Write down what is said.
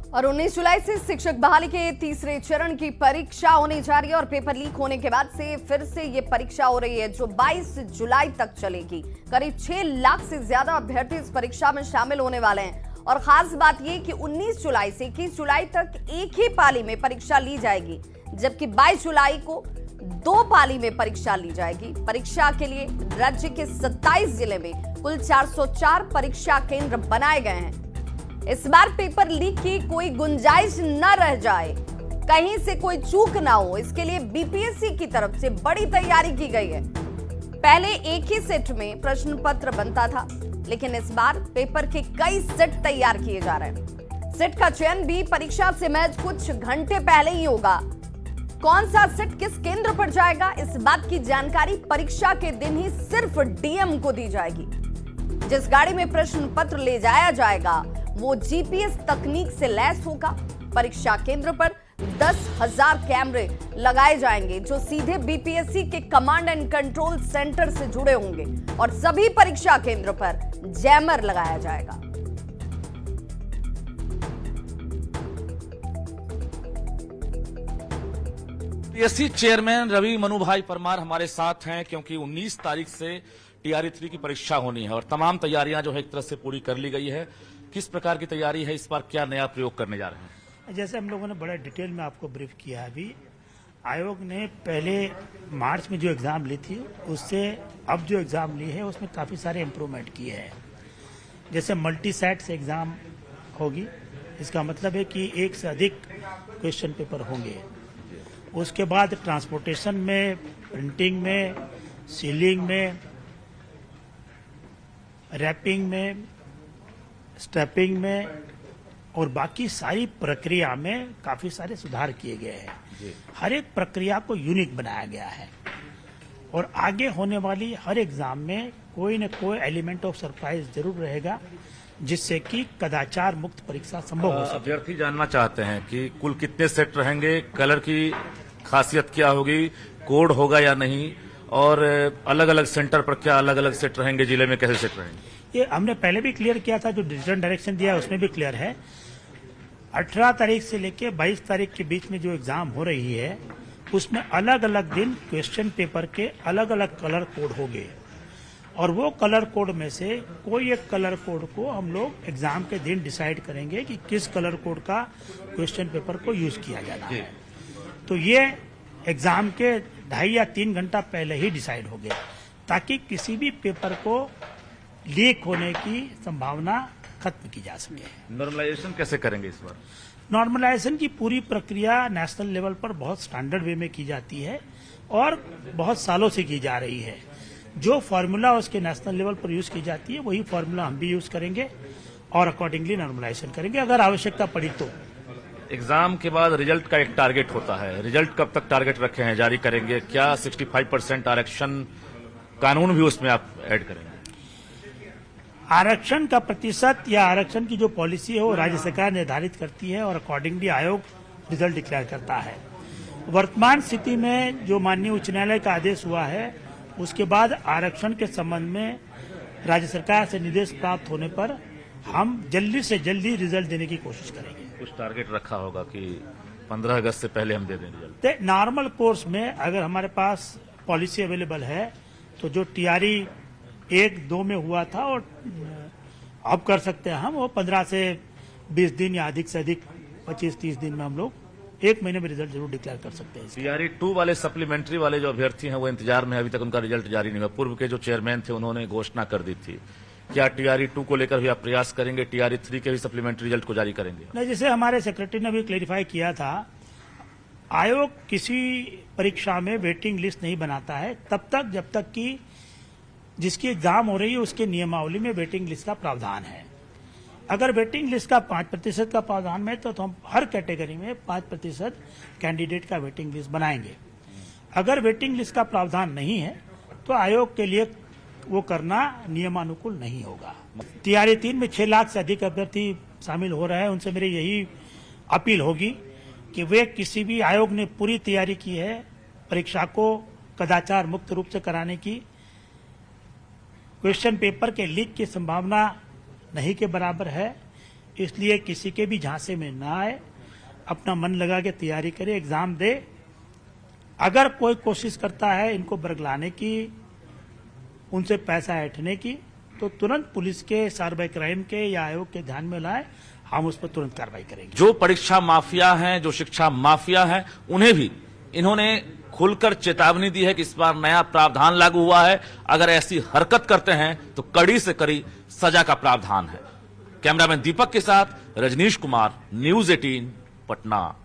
और 19 जुलाई से शिक्षक बहाली के तीसरे चरण की परीक्षा होने जा रही है और पेपर लीक होने के बाद से फिर से ये परीक्षा हो रही है जो 22 जुलाई तक चलेगी। करीब 6 लाख से ज्यादा अभ्यर्थी इस परीक्षा में शामिल होने वाले हैं और खास बात ये कि 19 जुलाई से 21 जुलाई तक एक ही पाली में परीक्षा ली जाएगी, जबकि 22 जुलाई को 2 पाली में परीक्षा ली जाएगी। परीक्षा के लिए राज्य के 27 जिले में कुल 404 परीक्षा केंद्र बनाए गए हैं। इस बार पेपर लीक की कोई गुंजाइश न रह जाए, कहीं से कोई चूक ना हो, इसके लिए बीपीएससी की तरफ से बड़ी तैयारी की गई है। पहले एक ही सेट में प्रश्न पत्र बनता था, लेकिन इस बार पेपर के कई सेट तैयार किए जा रहे हैं। सेट का चयन भी परीक्षा से महज कुछ घंटे पहले ही होगा। कौन सा सेट किस केंद्र पर जाएगा, इस बात की जानकारी परीक्षा के दिन ही सिर्फ डीएम को दी जाएगी। जिस गाड़ी में प्रश्न पत्र ले जाया जाएगा वो जीपीएस तकनीक से लैस होगा। परीक्षा केंद्र पर 10,000 कैमरे लगाए जाएंगे जो सीधे बीपीएससी के कमांड एंड कंट्रोल सेंटर से जुड़े होंगे और सभी परीक्षा केंद्र पर जैमर लगाया जाएगा। बीपीएससी चेयरमैन रवि मनुभाई परमार हमारे साथ हैं, क्योंकि 19 तारीख से टीआरई 3 की परीक्षा होनी है और तमाम तैयारियां जो है एक तरह से पूरी कर ली गई है। किस प्रकार की तैयारी है, इस बार क्या नया प्रयोग करने जा रहे हैं? जैसे हम लोगों ने बड़ा डिटेल में आपको ब्रीफ किया है। अभी आयोग ने पहले मार्च में जो एग्जाम ली थी उससे अब जो एग्जाम ली है उसमें काफी सारे इम्प्रूवमेंट किए हैं। जैसे मल्टी सेट से एग्जाम होगी, इसका मतलब है कि एक से अधिक क्वेश्चन पेपर होंगे। उसके बाद ट्रांसपोर्टेशन में, प्रिंटिंग में, सीलिंग में, रैपिंग में, स्टैपिंग में और बाकी सारी प्रक्रिया में काफी सारे सुधार किए गए हैं। हर एक प्रक्रिया को यूनिक बनाया गया है और आगे होने वाली हर एग्जाम में कोई न कोई एलिमेंट ऑफ सरप्राइज जरूर रहेगा, जिससे कि कदाचार मुक्त परीक्षा संभव हो सके। अभ्यर्थी जानना चाहते हैं कि कुल कितने सेट रहेंगे, कलर की खासियत क्या होगी, कोड होगा या नहीं, और अलग अलग सेंटर पर क्या अलग अलग सेट रहेंगे, जिले में कैसे सेट रहेंगे? ये हमने पहले भी क्लियर किया था, जो डिजिटल डायरेक्शन दिया है उसमें भी क्लियर है। 18 तारीख से लेके 22 तारीख के बीच में जो एग्जाम हो रही है उसमें अलग अलग दिन क्वेश्चन पेपर के अलग अलग कलर कोड होंगे और वो कलर कोड में से कोई एक कलर कोड को हम लोग एग्जाम के दिन डिसाइड करेंगे कि किस कलर कोड का क्वेश्चन पेपर को यूज किया जाना है। तो ये एग्जाम के 2.5 या 3 घंटा पहले ही डिसाइड हो गया, ताकि किसी भी पेपर को लीक होने की संभावना खत्म की जा सके। नॉर्मलाइजेशन कैसे करेंगे इस बार? नॉर्मलाइजेशन की पूरी प्रक्रिया नेशनल लेवल पर बहुत स्टैंडर्ड वे में की जाती है और बहुत सालों से की जा रही है। जो फॉर्मूला उसके नेशनल लेवल पर यूज की जाती है वही फॉर्मूला हम भी यूज करेंगे और अकॉर्डिंगली नॉर्मलाइजेशन करेंगे अगर आवश्यकता पड़ी तो। एग्जाम के बाद रिजल्ट का एक टारगेट होता है, रिजल्ट कब तक टारगेट रखे हैं, जारी करेंगे? क्या 65% आरक्षण कानून भी उसमें आप ऐड करेंगे? आरक्षण का प्रतिशत या आरक्षण की जो पॉलिसी है वो राज्य सरकार निर्धारित करती है और अकॉर्डिंगली आयोग रिजल्ट डिक्लेयर करता है। वर्तमान स्थिति में जो माननीय उच्च न्यायालय का आदेश हुआ है उसके बाद आरक्षण के संबंध में राज्य सरकार से निर्देश प्राप्त होने पर हम जल्दी से जल्दी रिजल्ट देने की कोशिश करेंगे। कुछ टारगेट रखा होगा कि 15 अगस्त से पहले हम दे दें रिजल्ट? नॉर्मल कोर्स में अगर हमारे पास पॉलिसी अवेलेबल है तो जो टीआरई 1-2 में हुआ था और अब कर सकते हैं हम, वो 15 से 20 दिन या अधिक से अधिक 25-30 दिन में हम लोग 1 महीने में रिजल्ट जरूर डिक्लेयर कर सकते हैं। टीआरई 2 वाले सप्लीमेंट्री वाले जो अभ्यर्थी हैं वो इंतजार में, अभी तक उनका रिजल्ट जारी नहीं हुआ। पूर्व के जो चेयरमैन थे उन्होंने घोषणा कर दी थी। क्या टीआरई 2 को लेकर भी आप प्रयास करेंगे, टीआरई 3 के भी सप्लीमेंट्री रिजल्ट को जारी करेंगे? नहीं, जैसे हमारे सेक्रेटरी ने भी क्लेरिफाई किया था, आयोग किसी परीक्षा में वेटिंग लिस्ट नहीं बनाता है तब तक जब तक कि जिसकी एग्जाम हो रही है उसके नियमावली में वेटिंग लिस्ट का प्रावधान है। अगर वेटिंग लिस्ट का 5% का प्रावधान है तो हम हर कैटेगरी में 5% कैंडिडेट का वेटिंग लिस्ट बनाएंगे। अगर वेटिंग लिस्ट का प्रावधान नहीं है तो आयोग के लिए वो करना नियमानुकूल नहीं होगा। टीआरई 3 में 6 लाख से अधिक अभ्यर्थी शामिल हो रहे हैं, उनसे मेरी यही अपील होगी कि वे किसी भी, आयोग ने पूरी तैयारी की है परीक्षा को कदाचार मुक्त रूप से कराने की। क्वेश्चन पेपर के लीक की संभावना नहीं के बराबर है, इसलिए किसी के भी झांसे में ना आए, अपना मन लगा के तैयारी करे, एग्जाम दे। अगर कोई कोशिश करता है इनको बरगलाने की, उनसे पैसा ऐंठने की, तो तुरंत पुलिस के, साइबर क्राइम के या आयोग के ध्यान में लाए, हम उस पर तुरंत कार्रवाई करेंगे। जो परीक्षा माफिया हैं, जो शिक्षा माफिया हैं, उन्हें भी इन्होंने खुलकर चेतावनी दी है कि इस बार नया प्रावधान लागू हुआ है, अगर ऐसी हरकत करते हैं तो कड़ी से कड़ी सजा का प्रावधान है। कैमरामैन दीपक के साथ रजनीश कुमार, न्यूज़ 18 पटना।